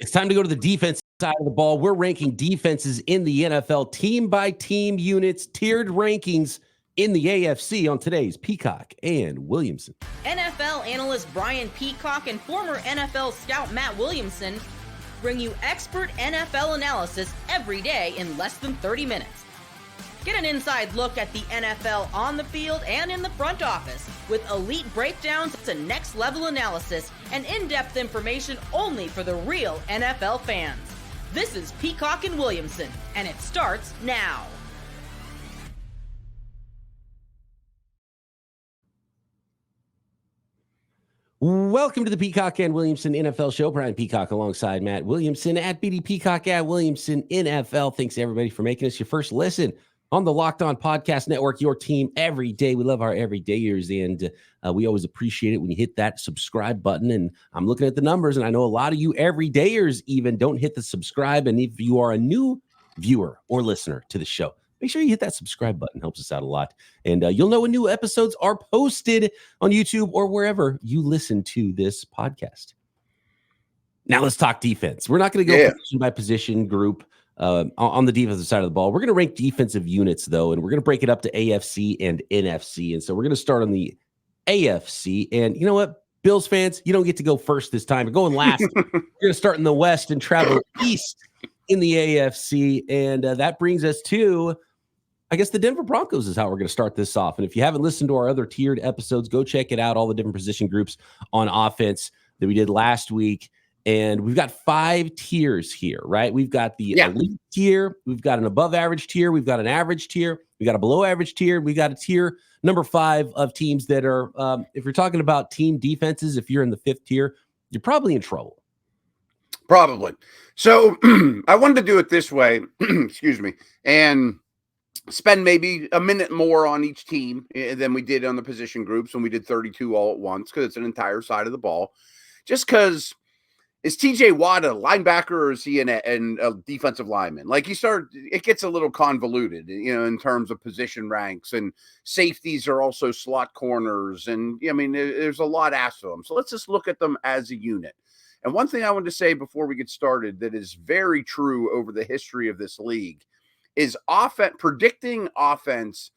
It's time to go to the defense side of the ball. We're ranking defenses in the NFL, team by team units, tiered rankings in the AFC on today's Peacock and Williamson. NFL analyst Brian Peacock and former NFL scout Matt Williamson bring you expert NFL analysis every day in less than 30 minutes. Get an inside look at the NFL on the field and in the front office with elite breakdowns to next-level analysis and in-depth information only for the real NFL fans. This is Peacock and Williamson, and it starts now. Welcome to the Peacock and Williamson NFL Show. Brian Peacock alongside Matt Williamson at BD Peacock at Williamson NFL. Thanks everybody for making us your first listen on the Locked On Podcast Network, your team every day. We love our everydayers, and we always appreciate it when you hit that subscribe button. And I'm looking at the numbers, and I know a lot of you everydayers even don't hit the subscribe. And if you are a new viewer or listener to the show, make sure you hit that subscribe button. Helps us out a lot. And you'll know when new episodes are posted on YouTube or wherever you listen to this podcast. Now let's talk defense. We're not going to go position by position group on the defensive side of the ball. We're going to rank defensive units, though, and we're going to break it up to AFC and NFC. And so we're going to start on the AFC. And you know what, Bills fans, you don't get to go first this time. You're going last. You're going to start in the West and travel east in the AFC. And that brings us to, I guess, the Denver Broncos is how we're going to start this off. And if you haven't listened to our other tiered episodes, go check it out, all the different position groups on offense that we did last week. And we've got 5 tiers here, right? We've got the elite tier, we've got an above average tier, we've got an average tier, we got a below average tier, we got a tier number 5 of teams that are, if you're talking about team defenses, if you're in the 5th tier, you're probably in trouble. Probably. So I wanted to do it this way, excuse me, and spend maybe a minute more on each team than we did on the position groups when we did 32 all at once, because it's an entire side of the ball. Just because, is TJ Watt a linebacker or is he a defensive lineman? Like it gets a little convoluted, in terms of position ranks, and safeties are also slot corners. And I mean, there's a lot asked of them. So let's just look at them as a unit. And one thing I wanted to say before we get started that is very true over the history of this league is predicting offense,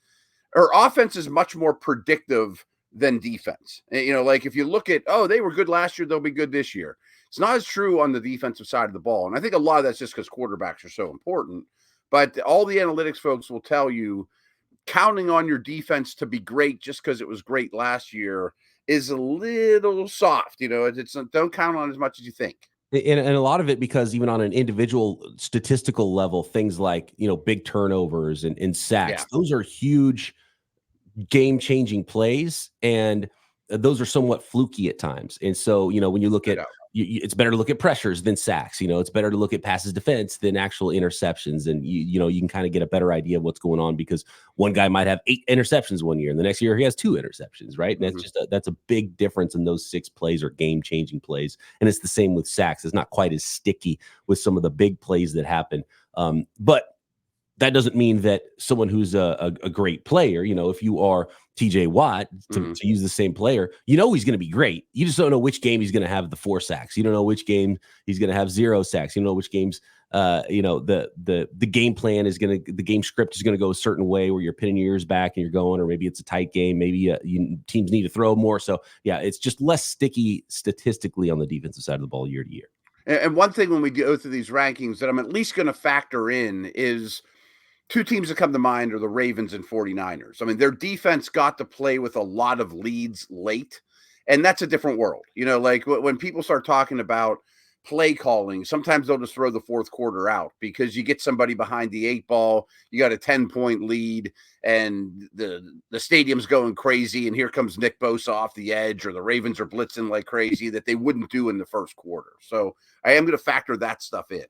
or offense is much more predictive than defense. Like if you look at, they were good last year, they'll be good this year. It's not as true on the defensive side of the ball. And I think a lot of that's just because quarterbacks are so important. But all the analytics folks will tell you counting on your defense to be great just because it was great last year is a little soft. It's don't count on as much as you think. And a lot of it because even on an individual statistical level, things like, big turnovers and sacks, those are huge game-changing plays. And those are somewhat fluky at times. And so, when you look at, it's better to look at pressures than sacks. It's better to look at passes defense than actual interceptions. And, you can kind of get a better idea of what's going on because one guy might have 8 interceptions one year and the next year he has 2 interceptions, right? And that's a big difference. And those 6 plays are game-changing plays. And it's the same with sacks. It's not quite as sticky with some of the big plays that happen. But that doesn't mean that someone who's a great player, if you are TJ Watt, to use the same player, he's going to be great. You just don't know which game he's going to have the 4 sacks. You don't know which game he's going to have 0 sacks. You don't know which games, the game plan is the game script is going to go a certain way where you're pinning your ears back and you're going, or maybe it's a tight game. Maybe teams need to throw more. So it's just less sticky statistically on the defensive side of the ball year to year. And one thing when we go through these rankings that I'm at least going to factor in is 2 teams that come to mind are the Ravens and 49ers. I mean, their defense got to play with a lot of leads late, and that's a different world. Like when people start talking about play calling, sometimes they'll just throw the 4th quarter out because you get somebody behind the 8 ball, you got a 10-point lead, and the stadium's going crazy, and here comes Nick Bosa off the edge, or the Ravens are blitzing like crazy that they wouldn't do in the first quarter. So I am going to factor that stuff in.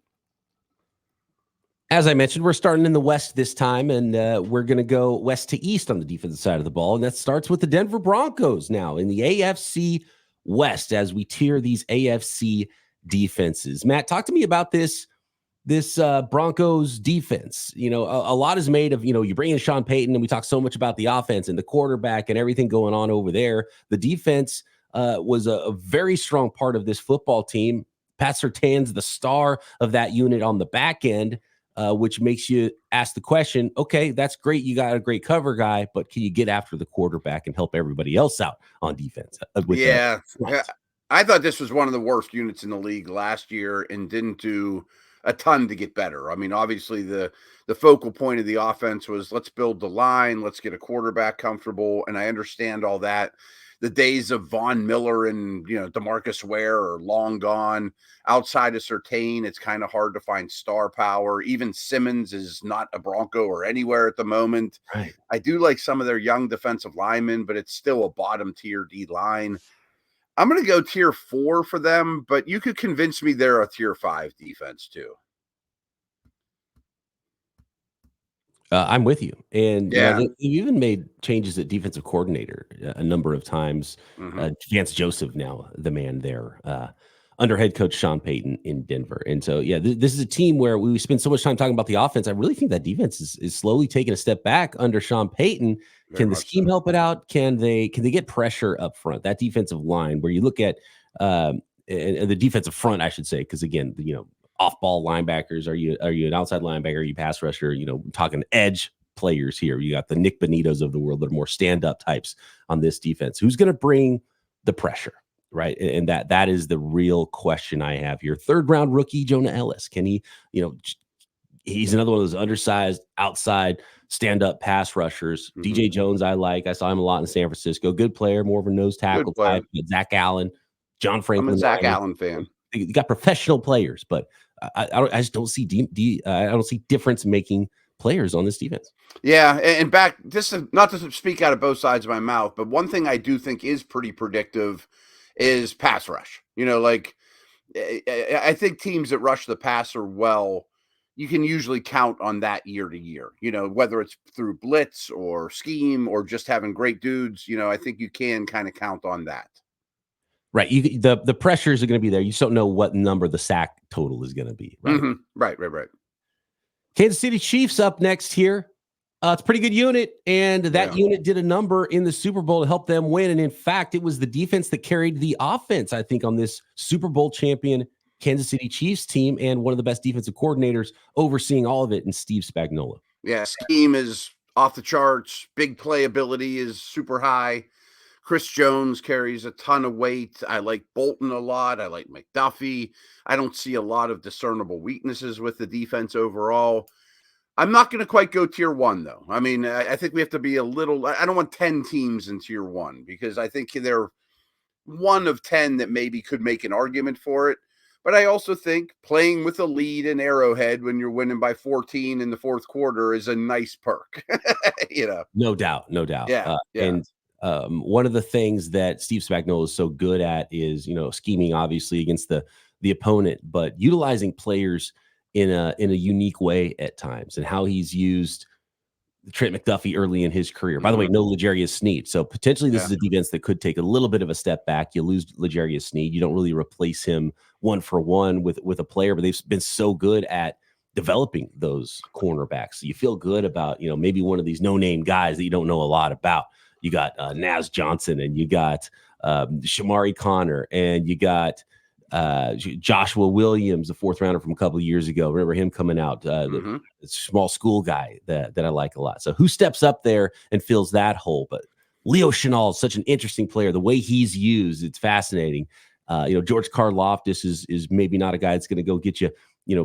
As I mentioned, we're starting in the West this time, and we're going to go west to east on the defensive side of the ball. And that starts with the Denver Broncos now in the AFC West as we tier these AFC defenses. Matt, talk to me about this Broncos defense. A lot is made of, you bring in Sean Payton, and we talk so much about the offense and the quarterback and everything going on over there. The defense was a very strong part of this football team. Pat Surtain's the star of that unit on the back end, which makes you ask the question, okay, that's great. You got a great cover guy, but can you get after the quarterback and help everybody else out on defense? Yeah. I thought this was one of the worst units in the league last year and didn't do a ton to get better. I mean, obviously the focal point of the offense was let's build the line, let's get a quarterback comfortable. And I understand all that. The days of Von Miller and, DeMarcus Ware are long gone. Outside of Surtain, it's kind of hard to find star power. Even Simmons is not a Bronco or anywhere at the moment. Right. I do like some of their young defensive linemen, but it's still a bottom tier D line. I'm going to go tier 4 for them, but you could convince me they're a tier 5 defense too. I'm with you. And Yeah. they've even made changes at defensive coordinator a number of times. Mhm. Vance Joseph now the man there under head coach Sean Payton in Denver. And so, this is a team where we spend so much time talking about the offense. I really think that defense is slowly taking a step back under Sean Payton. Very Can the much scheme so. help it out? Can they get pressure up front? That defensive line where you look at and the defensive front, I should say, because again, off-ball linebackers. Are you an outside linebacker? Are you pass rusher? Talking edge players here. You got the Nick Bonitos of the world that are more stand-up types on this defense. Who's going to bring the pressure, right? And that is the real question I have here. Third-round rookie Jonah Ellis. Can he? He's another one of those undersized outside stand-up pass rushers. Mhm. DJ Jones, I like. I saw him a lot in San Francisco. Good player, more of a nose tackle type. Zach Allen, John Franklin. I'm a Zach Allen fan. You got professional players, but I just don't see I don't see difference making players on this defense. Yeah, and back just not to speak out of both sides of my mouth, but one thing I do think is pretty predictive is pass rush. I think teams that rush the passer well, you can usually count on that year to year. Whether it's through blitz or scheme or just having great dudes. I think you can kind of count on that. Right. The pressures are going to be there. You just don't know what number the sack total is going to be. Right. Mm-hmm. Right. Kansas City Chiefs up next here. It's a pretty good unit, and that unit did a number in the Super Bowl to help them win. And in fact, it was the defense that carried the offense, I think, on this Super Bowl champion Kansas City Chiefs team, and one of the best defensive coordinators overseeing all of it in Steve Spagnuolo. Yeah, scheme is off the charts. Big playability is super high. Chris Jones carries a ton of weight. I like Bolton a lot. I like McDuffie. I don't see a lot of discernible weaknesses with the defense overall. I'm not going to quite go tier 1, though. I mean, I think we have to be a little – I don't want 10 teams in tier 1 because I think they're one of 10 that maybe could make an argument for it. But I also think playing with a lead in Arrowhead when you're winning by 14 in the fourth quarter is a nice perk. No doubt. Yeah. And one of the things that Steve Spagnuolo is so good at is, scheming obviously against the opponent, but utilizing players in a unique way at times, and how he's used Trent McDuffie early in his career. By the way, no L'Jarius Sneed. So potentially this is a defense that could take a little bit of a step back. You lose L'Jarius Sneed. You don't really replace him 1-for-1 with a player, but they've been so good at developing those cornerbacks. So you feel good about, maybe one of these no-name guys that you don't know a lot about. You got Naz Johnson, and you got Shamari Connor, and you got Joshua Williams, the fourth rounder from a couple of years ago. Remember him coming out, the small school guy that I like a lot. So who steps up there and fills that hole? But Leo Chenal is such an interesting player. The way he's used, it's fascinating. George Karlaftis is maybe not a guy that's going to go get you,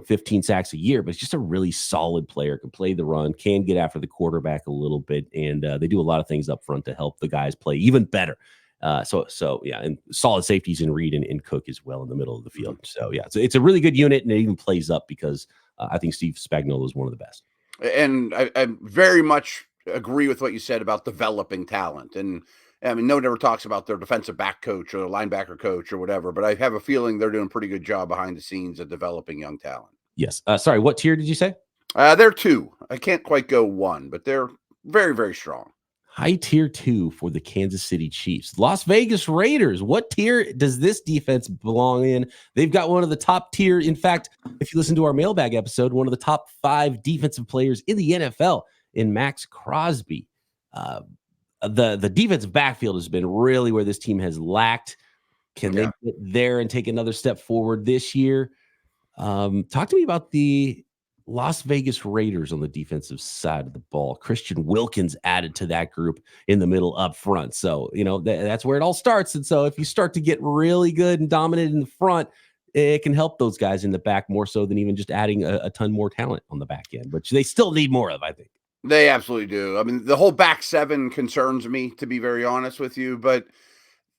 15 sacks a year, but it's just a really solid player, can play the run, can get after the quarterback a little bit. And they do a lot of things up front to help the guys play even better. And solid safeties in Reed and Cook as well in the middle of the field. So it's a really good unit, and it even plays up because I think Steve Spagnuolo is one of the best. And I very much agree with what you said about developing talent. And I mean, no one ever talks about their defensive back coach or linebacker coach or whatever, but I have a feeling they're doing a pretty good job behind the scenes of developing young talent. Yes. Sorry, what tier did you say? They're 2. I can't quite go 1, but they're very, very strong. High tier 2 for the Kansas City Chiefs. Las Vegas Raiders. What tier does this defense belong in? They've got one of the top tier. In fact, if you listen to our mailbag episode, one of the top 5 defensive players in the NFL in Max Crosby. The defensive backfield has been really where this team has lacked. Can they get there and take another step forward this year? Talk to me about the Las Vegas Raiders on the defensive side of the ball. Christian Wilkins added to that group in the middle up front. So, that's where it all starts. And so if you start to get really good and dominant in the front, it can help those guys in the back more so than even just adding a ton more talent on the back end, which they still need more of, I think. They absolutely do. I mean, the whole back seven concerns me, to be very honest with you, but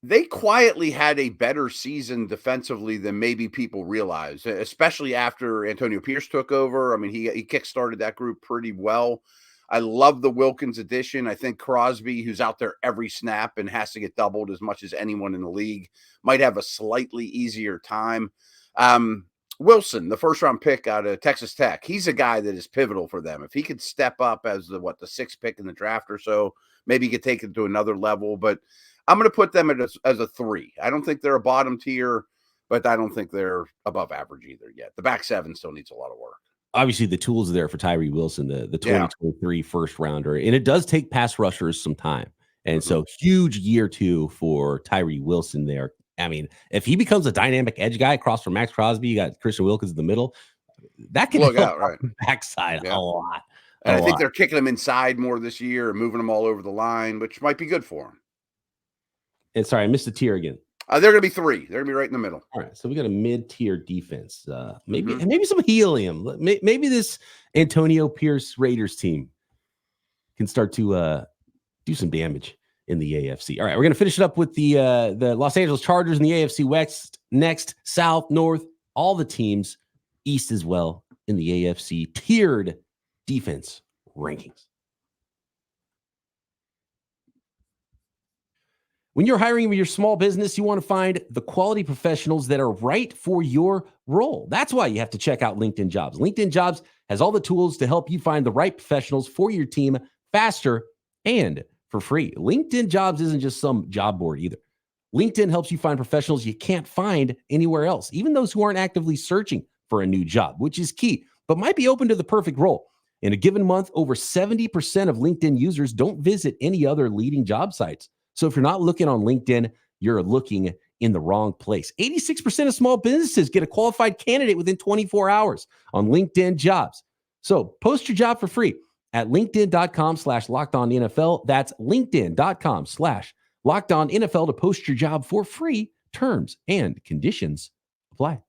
they quietly had a better season defensively than maybe people realize, especially after Antonio Pierce took over. I mean, he kickstarted that group pretty well. I love the Wilkins addition. I think Crosby, who's out there every snap and has to get doubled as much as anyone in the league, might have a slightly easier time. Wilson, the first-round pick out of Texas Tech, he's a guy that is pivotal for them. If he could step up as the sixth pick in the draft or so, maybe he could take it to another level. But I'm going to put them as a 3. I don't think they're a bottom tier, but I don't think they're above average either yet. The back seven still needs a lot of work. Obviously, the tools are there for Tyree Wilson, the 2023 first rounder, and it does take pass rushers some time. And so huge year 2 for Tyree Wilson there. I mean, if he becomes a dynamic edge guy across from Max Crosby, you got Christian Wilkins in the middle, that can look help out, right? The backside a lot. And I think they're kicking him inside more this year and moving him all over the line, which might be good for him. And sorry, I missed the tier again. They're going to be 3. They're going to be right in the middle. All right, so we got a mid-tier defense. Maybe some helium. Maybe this Antonio Pierce Raiders team can start to do some damage in the AFC. All right, we're going to finish it up with the Los Angeles Chargers in the AFC West, next, South, North, all the teams, East as well, in the AFC tiered defense rankings. When you're hiring your small business, you want to find the quality professionals that are right for your role. That's why you have to check out LinkedIn Jobs. LinkedIn Jobs has all the tools to help you find the right professionals for your team faster and for free. LinkedIn Jobs isn't just some job board either. LinkedIn helps you find professionals you can't find anywhere else, even those who aren't actively searching for a new job, which is key, but might be open to the perfect role. In a given month, over 70% of LinkedIn users don't visit any other leading job sites. So if you're not looking on LinkedIn, you're looking in the wrong place. 86% of small businesses get a qualified candidate within 24 hours on LinkedIn Jobs. So post your job for free at linkedin.com/lockedonnfl. That's linkedin.com/lockedonnfl to post your job for free. Terms and conditions apply.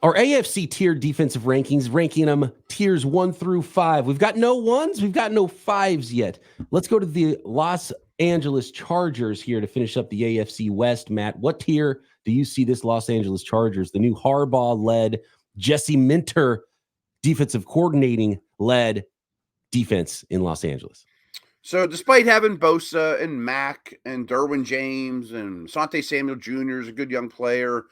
Our AFC tier defensive rankings, ranking them tiers 1 through 5. We've got no 1s. We've got no 5s yet. Let's go to the Los Angeles Chargers here to finish up the AFC West. Matt, what tier do you see this Los Angeles Chargers, the new Harbaugh-led, Jesse Minter defensive coordinating-led defense in Los Angeles? So despite having Bosa and Mack and Derwin James and Asante Samuel Jr. is a good young player,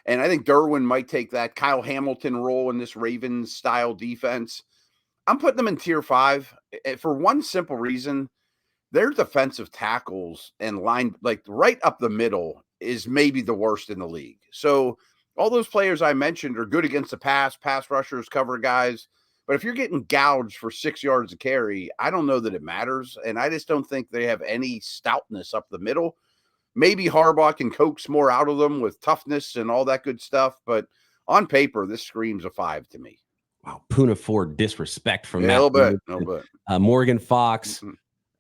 and I think Derwin might take that Kyle Hamilton role in this Ravens-style defense, I'm putting them in tier 5 for one simple reason. Their defensive tackles and line, like right up the middle, is maybe the worst in the league. So all those players I mentioned are good against the pass rushers, cover guys. But if you're getting gouged for 6 yards a carry, I don't know that it matters. And I just don't think they have any stoutness up the middle. Maybe Harbaugh can coax more out of them with toughness and all that good stuff. But on paper, this screams a 5 to me. Wow. Puna Ford disrespect from Matt. A little bit. Morgan Fox.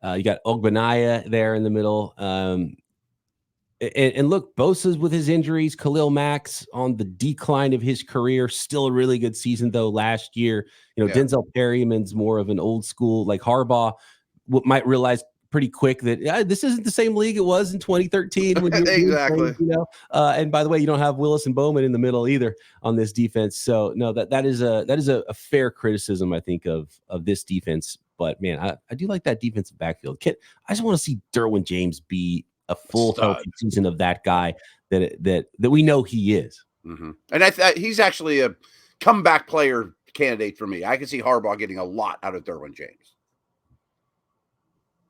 You got Ogbanaya there in the middle. And look, Bosa's with his injuries. Khalil Mack's on the decline of his career. Still a really good season, though, last year. Denzel Perryman's more of an old school, like Harbaugh might realize pretty quick that this isn't the same league it was in 2013. When exactly. And by the way, you don't have Willis and Bowman in the middle either on this defense. So no, that is a fair criticism, I think, of this defense. But man, I do like that defensive backfield. I just want to see Derwin James be a full healthy season of that guy that we know he is. Mm-hmm. And he's actually a comeback player candidate for me. I can see Harbaugh getting a lot out of Derwin James.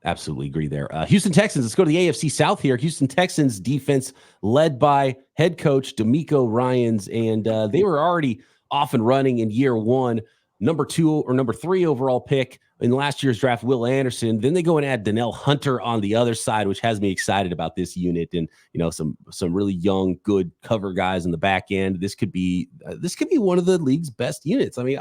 Absolutely agree there. Houston Texans, let's go to the AFC South here. Houston Texans defense led by head coach DeMeco Ryans, and they were already off and running in year 1. Number 2 or number 3 overall pick in last year's draft, Will Anderson. Then they go and add Donnell Hunter on the other side, which has me excited about this unit. And some really young, good cover guys in the back end. This could be one of the league's best units. I mean,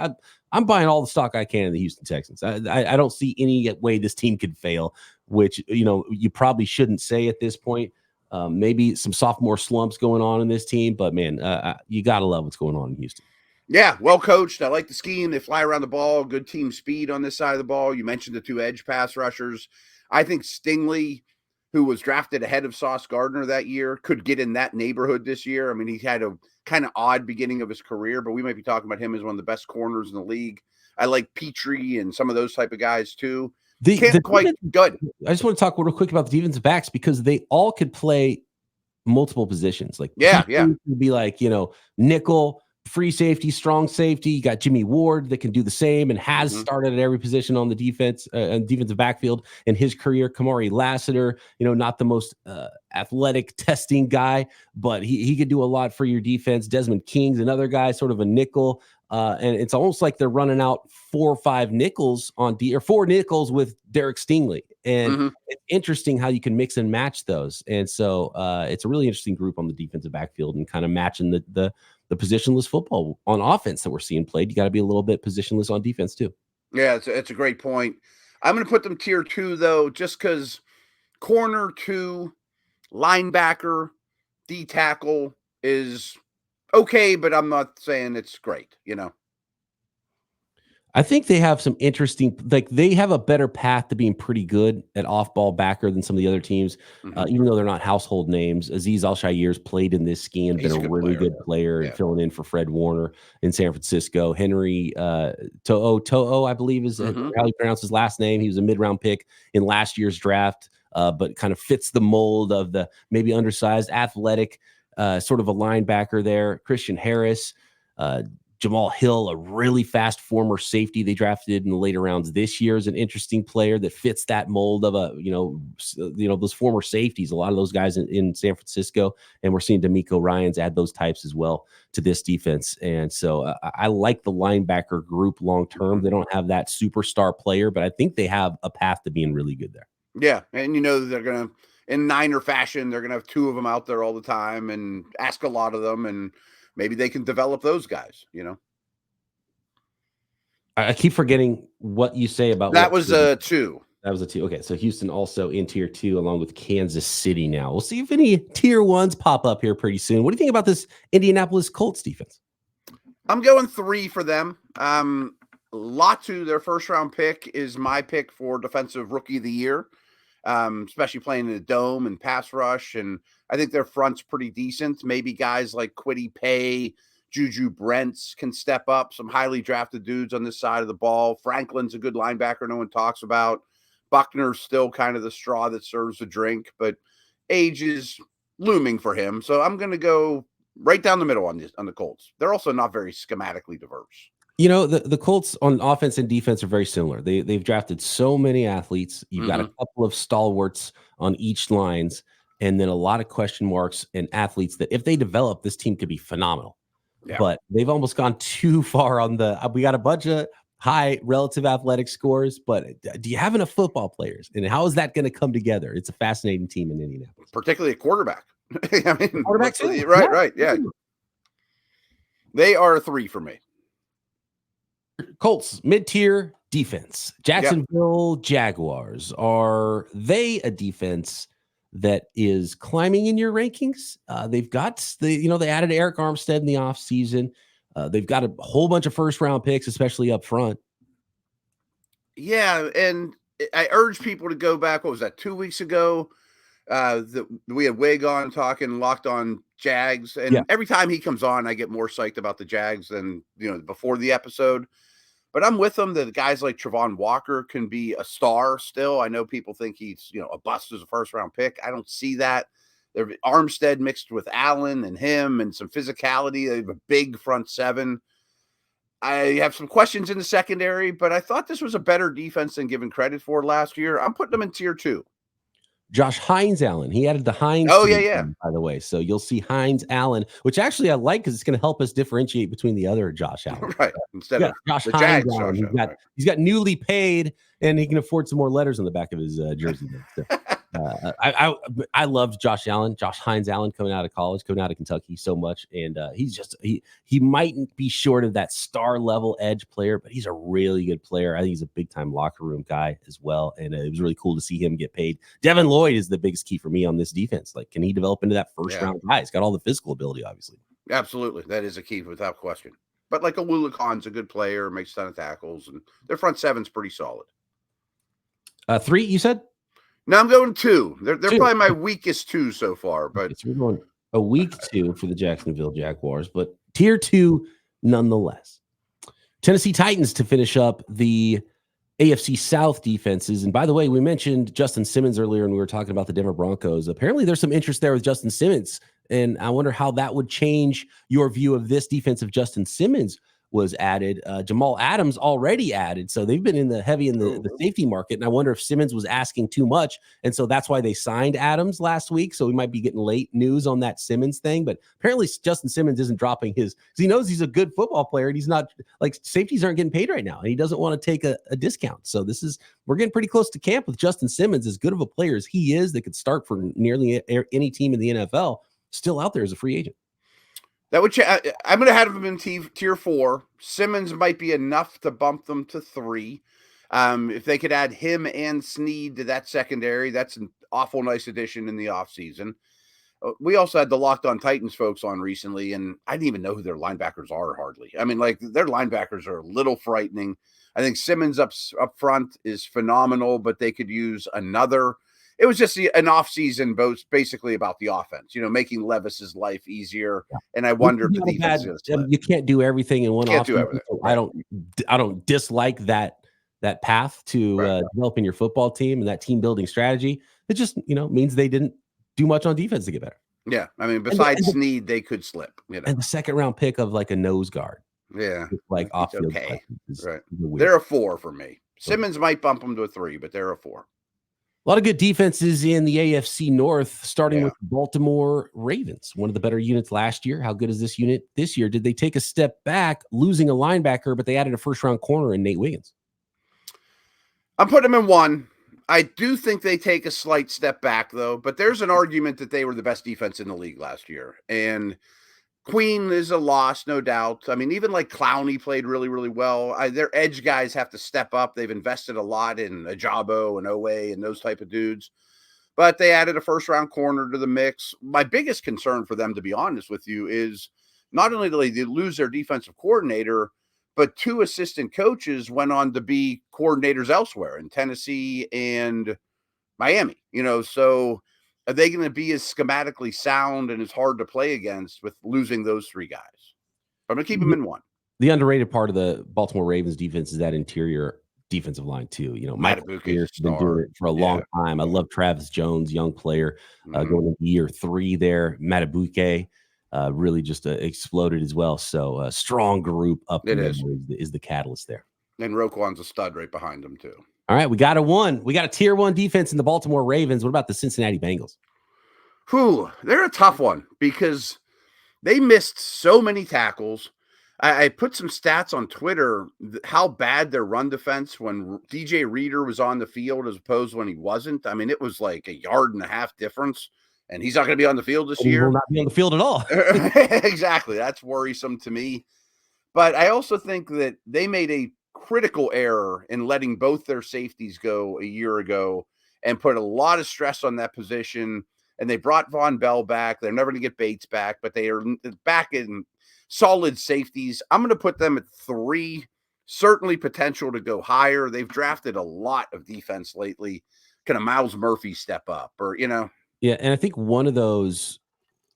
I'm buying all the stock I can in the Houston Texans. I don't see any way this team could fail, which you probably shouldn't say at this point. Maybe some sophomore slumps going on in this team, but man, you gotta love what's going on in Houston. Yeah, well coached. I like the scheme. They fly around the ball. Good team speed on this side of the ball. You mentioned the 2 edge pass rushers. I think Stingley, who was drafted ahead of Sauce Gardner that year, could get in that neighborhood this year. I mean, he had a kind of odd beginning of his career, but we might be talking about him as one of the best corners in the league. I like Petrie and some of those type of guys too. Good. I just want to talk real quick about the defensive backs because they all could play multiple positions. Like, could be like, nickel, free safety, strong safety. You got Jimmy Ward that can do the same and has started at every position on the defensive backfield in his career. Kamari Lassiter, not the most athletic testing guy, but he could do a lot for your defense. Desmond King's another guy, sort of a nickel. And it's almost like they're running out 4 or 5 nickels or 4 nickels with Derek Stingley. And it's interesting how you can mix and match those. And so it's a really interesting group on the defensive backfield and kind of matching the positionless football on offense that we're seeing played. You got to be a little bit positionless on defense too. Yeah, it's a great point. I'm going to put them tier 2 though, just because corner 2, linebacker, D tackle is okay, but I'm not saying it's great, I think they have some interesting, they have a better path to being pretty good at off-ball backer than some of the other teams, even though they're not household names. Azeez Al-Shaair's played in this scheme, been a really good player and filling in for Fred Warner in San Francisco. Henry To'o, I believe is how you pronounce his last name. He was a mid-round pick in last year's draft, but kind of fits the mold of the maybe undersized, athletic, sort of a linebacker there. Christian Harris, Jamal Hill, a really fast former safety they drafted in the later rounds this year, is an interesting player that fits that mold of those former safeties. A lot of those guys in San Francisco, and we're seeing D'Amico Ryans add those types as well to this defense. And so I like the linebacker group long term. They don't have that superstar player, but I think they have a path to being really good there. Yeah, and they're gonna, in Niner fashion, they're gonna have 2 of them out there all the time and ask a lot of them, and maybe they can develop those guys, I keep forgetting what you say about that. Was a 2. That was a 2. Okay, so Houston also in tier 2 along with Kansas City now. We'll see if any tier 1s pop up here pretty soon. What do you think about this Indianapolis Colts defense? I'm going 3 for them. Latu, their first-round pick, is my pick for Defensive Rookie of the Year, especially playing in the dome and pass rush. And I think their front's pretty decent. Maybe guys like Kwity Paye, Juju Brents can step up. Some highly drafted dudes on this side of the ball. Franklin's a good linebacker no one talks about. Buckner's still kind of the straw that serves the drink, but age is looming for him. So I'm going to go right down the middle on the Colts. They're also not very schematically diverse. The Colts on offense and defense are very similar. They've drafted so many athletes. You've got a couple of stalwarts on each lines, and then a lot of question marks and athletes that if they develop, this team could be phenomenal. Yeah. But they've almost gone too far on we got a bunch of high relative athletic scores, but do you have enough football players? And how is that going to come together? It's a fascinating team in Indianapolis. Particularly a quarterback. I mean, quarterback too. Right. Yeah. They are a 3 for me. Colts, mid-tier defense. Jacksonville Jaguars. Are they a defense that is climbing in your rankings? They added Eric Armstead in the offseason. They've got a whole bunch of first-round picks, especially up front. Yeah, and I urge people to go back. What was that, 2 weeks ago? We had Wig on talking Locked On Jags, and every time he comes on, I get more psyched about the Jags than before the episode. But I'm with them that guys like Travon Walker can be a star still. I know people think he's a bust as a first-round pick. I don't see that. Armstead mixed with Allen and him and some physicality. They have a big front seven. I have some questions in the secondary, but I thought this was a better defense than given credit for last year. I'm putting them in tier 2. Josh Hines Allen. He added the Hines. Oh, to yeah, the yeah. team, by the way. So you'll see Hines Allen, which actually I like because it's going to help us differentiate between the other Josh Allen. Right. Instead of Josh the Hines Jags. Allen. Josh Allen, right. He's got newly paid, and he can afford some more letters on the back of his jersey. So, I loved Josh Hines Allen coming out of college, coming out of Kentucky so much, and he mightn't be short of that star level edge player, but he's a really good player. I think he's a big time locker room guy as well, and it was really cool to see him get paid. Devin Lloyd is the biggest key for me on this defense. Like, can he develop into that first round guy? He's got all the physical ability, obviously. Absolutely, that is a key without question. But like Alula Khan's a good player, makes a ton of tackles, and their front seven's pretty solid. 3, you said? No, I'm going 2. They're 2. probably my weakest 2 so far. But so we're going a week 2 for the Jacksonville Jaguars, but tier 2 nonetheless. Tennessee Titans to finish up the AFC South defenses. And by the way, we mentioned Justin Simmons earlier, and we were talking about the Denver Broncos. Apparently, there's some interest there with Justin Simmons, and I wonder how that would change your view of this defense if Justin Simmons was added. Jamal Adams already added, so they've been in the safety market, and I wonder if Simmons was asking too much, and so that's why they signed Adams last week. So we might be getting late news on that Simmons thing, but apparently Justin Simmons isn't dropping his, because he knows he's a good football player, and he's not, like, safeties aren't getting paid right now, and he doesn't want to take a discount. So we're getting pretty close to camp with Justin Simmons. As good of a player as he is, that could start for nearly any team in the NFL, still out there as a free agent. That would I'm going to have him in tier 4. Simmons might be enough to bump them to 3. If they could add him and Snead to that secondary, that's an awful nice addition in the offseason. We also had the Locked On Titans folks on recently, and I didn't even know who their linebackers are hardly. I mean, like, their linebackers are a little frightening. I think Simmons up front is phenomenal, but they could use another. It was just an offseason basically about the offense, making Levis's life easier. And I wonder if the defense is going to you can't do everything in one offseason. Right. I don't dislike that path to developing your football team and that team building strategy. It just, means they didn't do much on defense to get better. Yeah. I mean, besides Snead, they could slip. And the second round pick of like a nose guard. Yeah. Like off field. Okay. Right. They're a 4 for me. Simmons might bump them to a 3, but they're a 4. A lot of good defenses in the AFC North, starting with Baltimore Ravens, one of the better units last year. How good is this unit this year? Did they take a step back, losing a linebacker, but they added a first-round corner in Nate Wiggins? I'm putting them in 1. I do think they take a slight step back, though, but there's an argument that they were the best defense in the league last year. And Queen is a loss, no doubt. I mean, even like Clowney played really, really well. Their edge guys have to step up. They've invested a lot in Ajabo and Owe and those type of dudes. But they added a first-round corner to the mix. My biggest concern for them, to be honest with you, is not only did they lose their defensive coordinator, but 2 assistant coaches went on to be coordinators elsewhere in Tennessee and Miami. So are they going to be as schematically sound and as hard to play against with losing those 3 guys? I'm going to keep them in 1. The underrated part of the Baltimore Ravens defense is that interior defensive line too. Michael Pierce has been doing it for a long time. I love Travis Jones, young player, going into year 3 there. Matabuke really just exploded as well. So a strong group up there is the catalyst there. And Roquan's a stud right behind them too. All right, we got a tier 1 defense in the Baltimore Ravens. What about the Cincinnati Bengals? They're a tough one because they missed so many tackles. I put some stats on Twitter how bad their run defense when DJ Reader was on the field as opposed to when he wasn't. I mean, it was like 1.5 yards difference, and he's not going to be on the field this year. He will not be on the field at all. Exactly. That's worrisome to me. But I also think that they made a critical error in letting both their safeties go a year ago and put a lot of stress on that position. And they brought Von Bell back. They're never going to get Bates back, but they are back in solid safeties. I'm going to put them at 3, certainly potential to go higher. They've drafted a lot of defense lately. Can a Miles Murphy step up Yeah. And I think one of those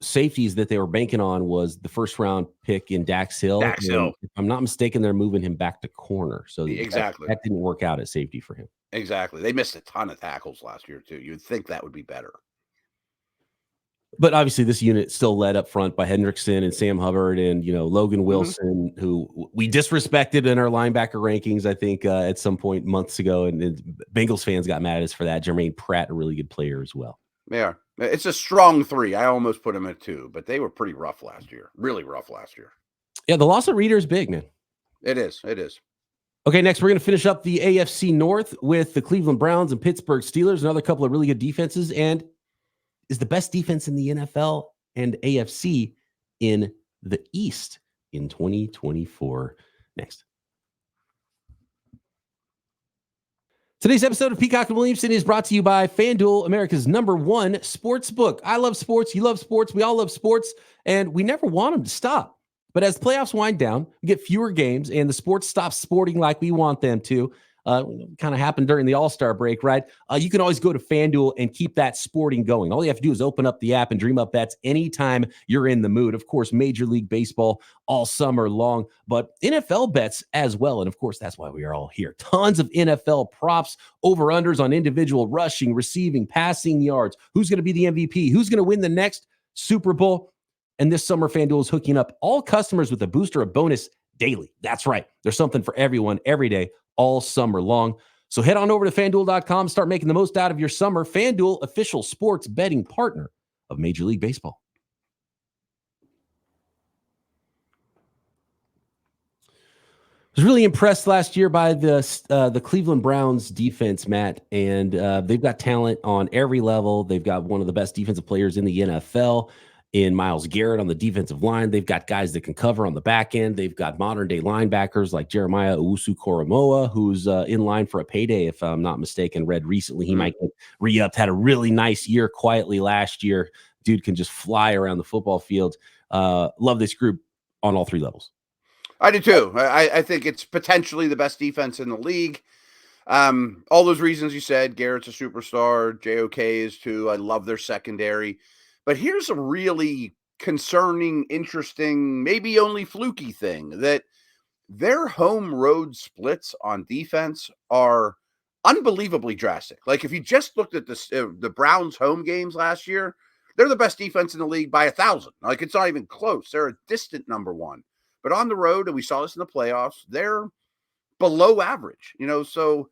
safeties that they were banking on was the first round pick in Dax Hill. If I'm not mistaken, they're moving him back to corner. So exactly that didn't work out at safety for him. Exactly. They missed a ton of tackles last year too. You'd think that would be better. But obviously, this unit still led up front by Hendrickson and Sam Hubbard and, Logan Wilson, who we disrespected in our linebacker rankings, I think, at some point months ago. And Bengals fans got mad at us for that. Jermaine Pratt, a really good player as well. Yeah. It's a strong 3. I almost put them at 2, but they were pretty rough last year. Really rough last year. Yeah, the loss of Reader is big, man. It is. It is. Okay, next we're going to finish up the AFC North with the Cleveland Browns and Pittsburgh Steelers, another couple of really good defenses, and is the best defense in the NFL and AFC in the East in 2024. Next. Today's episode of Peacock and Williamson is brought to you by FanDuel, America's #1 sports book. I love sports. You love sports. We all love sports, and we never want them to stop. But as playoffs wind down, we get fewer games, and the sports stop sporting like we want them to. Kind of happened during the All-Star break, right? You can always go to FanDuel and keep that sporting going. All you have to do is open up the app and dream up bets anytime you're in the mood. Of course, Major League Baseball all summer long, but NFL bets as well. And of course, that's why we are all here. Tons of NFL props, over-unders on individual rushing, receiving, passing yards. Who's going to be the MVP? Who's going to win the next Super Bowl? And this summer, FanDuel is hooking up all customers with a booster of bonus daily. That's right. There's something for everyone every day, all summer long. So head on over to FanDuel.com, start making the most out of your summer. FanDuel, official sports betting partner of Major League Baseball. I was really impressed last year by the Cleveland Browns defense, Matt, and they've got talent on every level. They've got one of the best defensive players in the NFL. In Myles Garrett on the defensive line. They've got guys that can cover on the back end. They've got modern-day linebackers like Jeremiah Owusu-Koramoah, who's in line for a payday, if I'm not mistaken. Read recently he might get re-upped. Had a really nice year quietly last year. Dude can just fly around the football field. Love this group on all 3 levels. I do too. I think it's potentially the best defense in the league. All those reasons you said. Garrett's a superstar. JOK is too. I love their secondary. But here's a really concerning, interesting, maybe only fluky thing, that their home road splits on defense are unbelievably drastic. Like if you just looked at the Browns home games last year, they're the best defense in the league by 1,000. Like it's not even close. They're a distant #1. But on the road, and we saw this in the playoffs, they're below average. So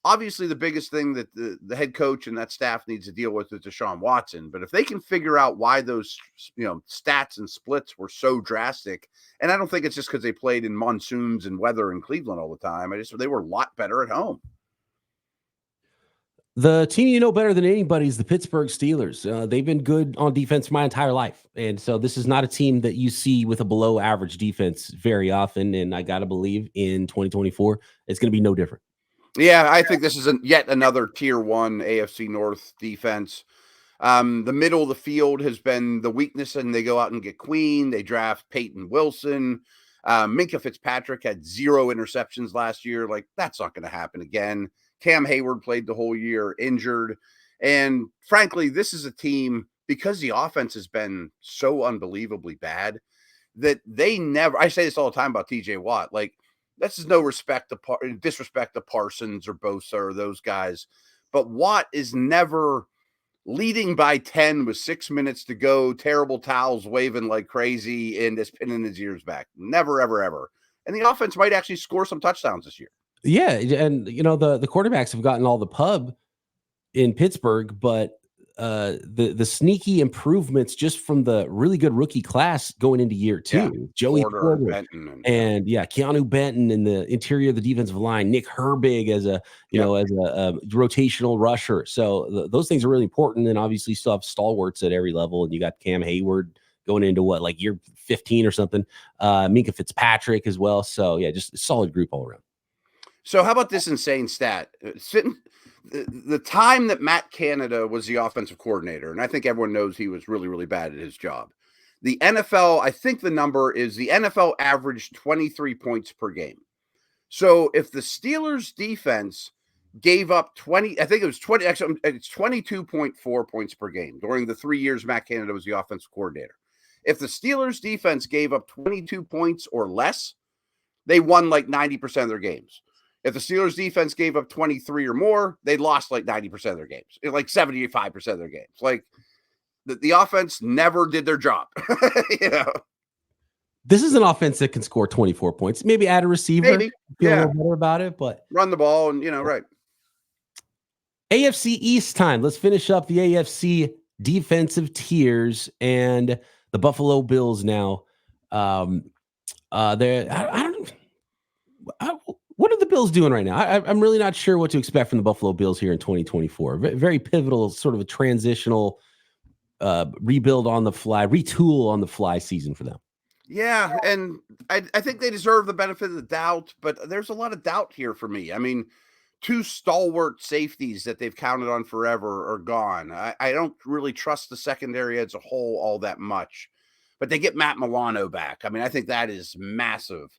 obviously, the biggest thing that the head coach and that staff needs to deal with is Deshaun Watson. But if they can figure out why those stats and splits were so drastic, and I don't think it's just because they played in monsoons and weather in Cleveland all the time. They were a lot better at home. The team you know better than anybody is the Pittsburgh Steelers. They've been good on defense my entire life. And so this is not a team that you see with a below average defense very often. And I got to believe in 2024, it's going to be no different. Yeah, I think this is yet another tier 1 AFC North defense. The middle of the field has been the weakness, and they go out and get Queen. They draft Peyton Wilson. Minkah Fitzpatrick had 0 interceptions last year. Like, that's not going to happen again. Cam Hayward played the whole year injured. And frankly, this is a team, because the offense has been so unbelievably bad, that they never – I say this all the time about TJ Watt. Like, this is no disrespect to Parsons or Bosa or those guys. But Watt is never leading by 10 with 6 minutes to go, terrible towels waving like crazy, and just pinning his ears back. Never, ever, ever. And the offense might actually score some touchdowns this year. Yeah, and the quarterbacks have gotten all the pub in Pittsburgh, but the sneaky improvements just from the really good rookie class going into year 2. Yeah. Joey Porter, Benton, and Keanu Benton in the interior of the defensive line, Nick Herbig as a rotational rusher. So those things are really important, and obviously you still have stalwarts at every level, and you got Cam Hayward going into year 15 or something. Minkah Fitzpatrick as well. So yeah, just a solid group all around. So how about this insane stat? The time that Matt Canada was the offensive coordinator, and I think everyone knows he was really, really bad at his job. The NFL, I think the number is the NFL averaged 23 points per game. So if the Steelers defense gave up 20, I think it was 20, actually it's 22.4 points per game during the 3 years Matt Canada was the offensive coordinator. If the Steelers defense gave up 22 points or less, they won 90% of their games. If the Steelers defense gave up 23 or more, they lost 90% of their games, 75% of their games. the offense never did their job. you know, This is an offense that can score 24 points. Maybe add a receiver. maybe Feel a little better about it, but run the ball and right. AFC East time. Let's finish up the AFC defensive tiers and the Buffalo Bills now. They're what are the Bills doing right now? I'm really not sure what to expect from the Buffalo Bills here in 2024. Very pivotal, sort of a transitional rebuild on the fly, retool on the fly season for them. Yeah, and I think they deserve the benefit of the doubt, but there's a lot of doubt here for me. I mean, two stalwart safeties that they've counted on forever are gone. I don't really trust the secondary as a whole all that much, but they get Matt Milano back. I mean, I think that is massive.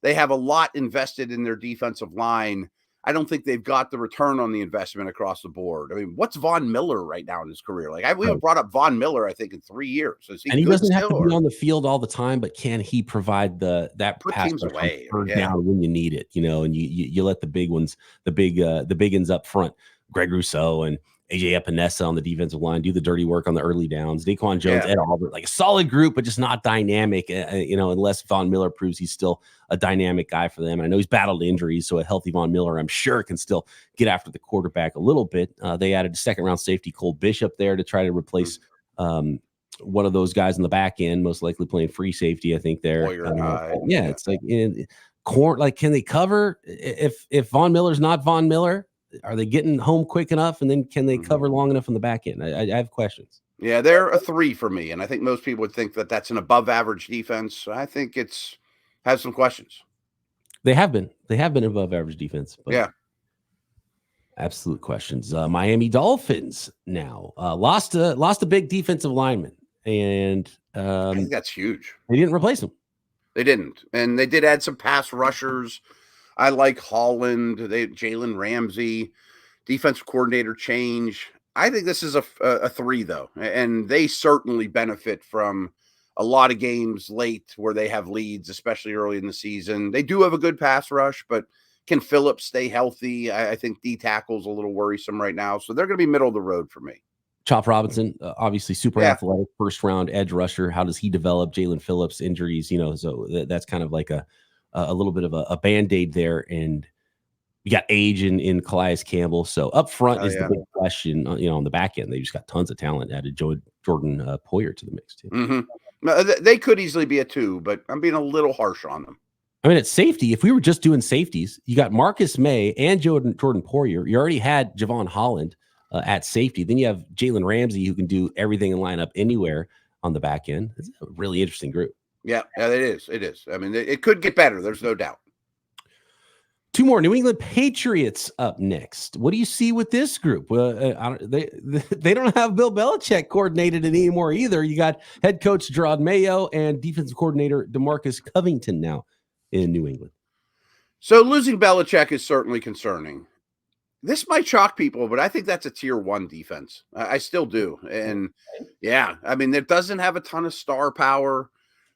They have a lot invested in their defensive line. I don't think they've got the return on the investment across the board. I mean, what's Von Miller right now in his career? Like we haven't brought up Von Miller, I think, in 3 years. And he doesn't have to be on the field all the time, but can he provide that pass away down when you need it? And you let the big ones, the big ones up front, Greg Rousseau and AJ Epinesa on the defensive line, do the dirty work on the early downs. Daquan Jones, Ed Albert, like a solid group, but just not dynamic. Unless Von Miller proves he's still a dynamic guy for them. And I know he's battled injuries, so a healthy Von Miller, I'm sure, can still get after the quarterback a little bit. They added a second-round safety, Cole Bishop, there to try to replace one of those guys in the back end, most likely playing free safety. I think there. It's like can they cover if Von Miller's not Von Miller? Are they getting home quick enough, and then can they cover long enough in the back end? I have questions. Yeah, they're a 3 for me, and I think most people would think that that's an above-average defense. I think has some questions. They have been above-average defense, but yeah, absolute questions. Miami Dolphins now lost a big defensive lineman, and I think that's huge. They didn't replace him. They didn't, and they did add some pass rushers. I like Holland. Jalen Ramsey, defensive coordinator change. I think this is a 3, though, and they certainly benefit from a lot of games late where they have leads, especially early in the season. They do have a good pass rush, but can Phillips stay healthy? I think D tackle's a little worrisome right now, so they're going to be middle of the road for me. Chop Robinson, obviously super athletic, first-round edge rusher. How does he develop? Jalen Phillips injuries, so that's kind of like a little bit of a Band-Aid there, and you got age in Calais Campbell. So up front is the big question. On the back end, they just got tons of talent. Added Jordan Poyer to the mix too. Mm-hmm. They could easily be a 2, but I'm being a little harsh on them. I mean, at safety, if we were just doing safeties, you got Marcus May and Jordan Poyer. You already had Javon Holland at safety. Then you have Jalen Ramsey, who can do everything and line up anywhere on the back end. It's a really interesting group. Yeah, it is. It is. I mean, it could get better. There's no doubt. 2 more. New England Patriots up next. What do you see with this group? They don't have Bill Belichick coordinated anymore either. You got head coach Gerard Mayo and defensive coordinator DeMarcus Covington now in New England. So losing Belichick is certainly concerning. This might shock people, but I think that's a tier 1 defense. I still do. And I mean, it doesn't have a ton of star power,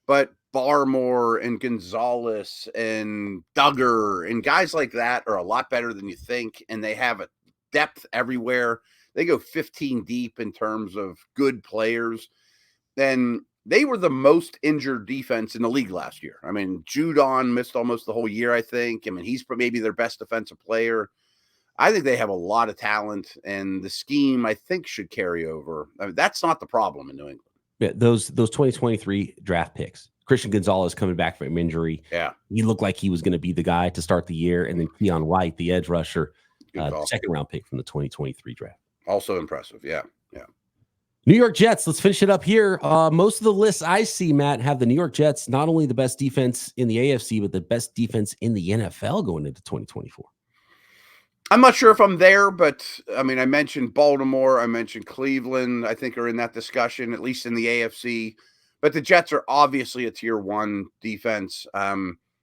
but Barmore and Gonzalez and Duggar and guys like that are a lot better than you think. And they have a depth everywhere. They go 15 deep in terms of good players. And they were the most injured defense in the league last year. I mean, Judon missed almost the whole year, I think. I mean, he's maybe their best defensive player. I think they have a lot of talent, and the scheme, I think, should carry over. I mean, that's not the problem in New England. Yeah, those 2023 draft picks. Christian Gonzalez coming back from injury. Yeah. He looked like he was going to be the guy to start the year. And then Keon White, the edge rusher, second-round pick from the 2023 draft. Also impressive, yeah. New York Jets, let's finish it up here. Most of the lists I see, Matt, have the New York Jets not only the best defense in the AFC, but the best defense in the NFL going into 2024. I'm not sure if I'm there, but I mean, I mentioned Baltimore, I mentioned Cleveland, I think are in that discussion, at least in the AFC. But the Jets are obviously a tier 1 defense.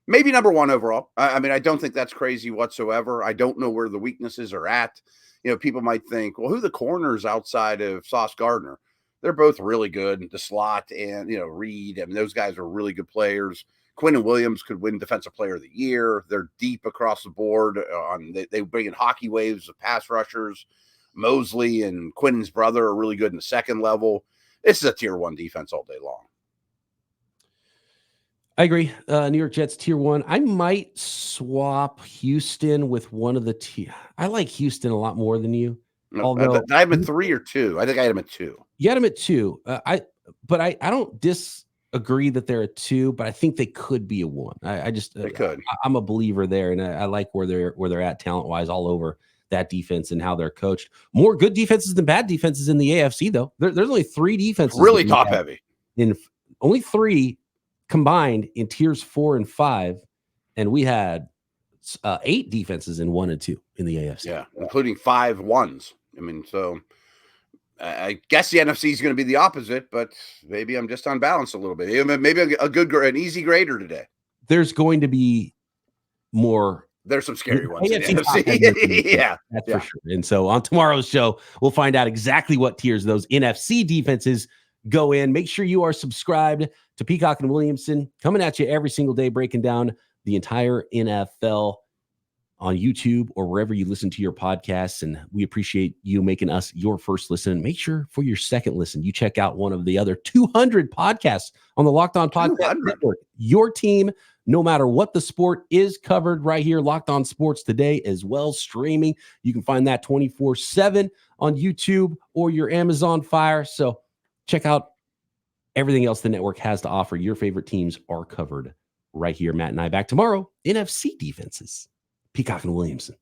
Maybe number 1 overall. I mean, I don't think that's crazy whatsoever. I don't know where the weaknesses are at. People might think, well, who are the corners outside of Sauce Gardner? They're both really good. The slot and, Reed, I mean, those guys are really good players. Quinnen Williams could win Defensive Player of the Year. They're deep across the board. They bring in hockey waves of pass rushers. Mosley and Quinnen's brother are really good in the second level. this is a tier 1 defense all day long. I agree. New York Jets tier 1. I might swap Houston with one of the tier. I like Houston a lot more than you. Although I have him at 3 or 2. I think I had him at 2. You had him at 2. I don't disagree that they're a 2, but I think they could be a 1. They could. I'm a believer there, and I like where they're at talent wise all over that defense and how they're coached. More good defenses than bad defenses in the AFC though. There's only 3 defenses really top heavy. Only 3 combined in tiers 4 and 5, and we had 8 defenses in 1 and 2 in the AFC. Yeah, including 5 1s. I mean, so I guess the NFC is going to be the opposite, but maybe I'm just unbalanced a little bit. Maybe an easy grader today. There's going to be more. There's some scary ones in the NFC. Yeah, that's for sure. And so on tomorrow's show, we'll find out exactly what tiers those NFC defenses go in. Make sure you are subscribed to Peacock and Williamson, coming at you every single day, breaking down the entire NFL on YouTube or wherever you listen to your podcasts. And we appreciate you making us your first listen. Make sure for your second listen, you check out one of the other 200 podcasts on the Locked On Podcast Network. Your team, no matter what the sport, is covered right here. Locked On Sports Today as well, streaming. You can find that 24/7 on YouTube or your Amazon Fire. So check out everything else the network has to offer. Your favorite teams are covered right here. Matt and I back tomorrow. NFC defenses. Peacock and Williamson.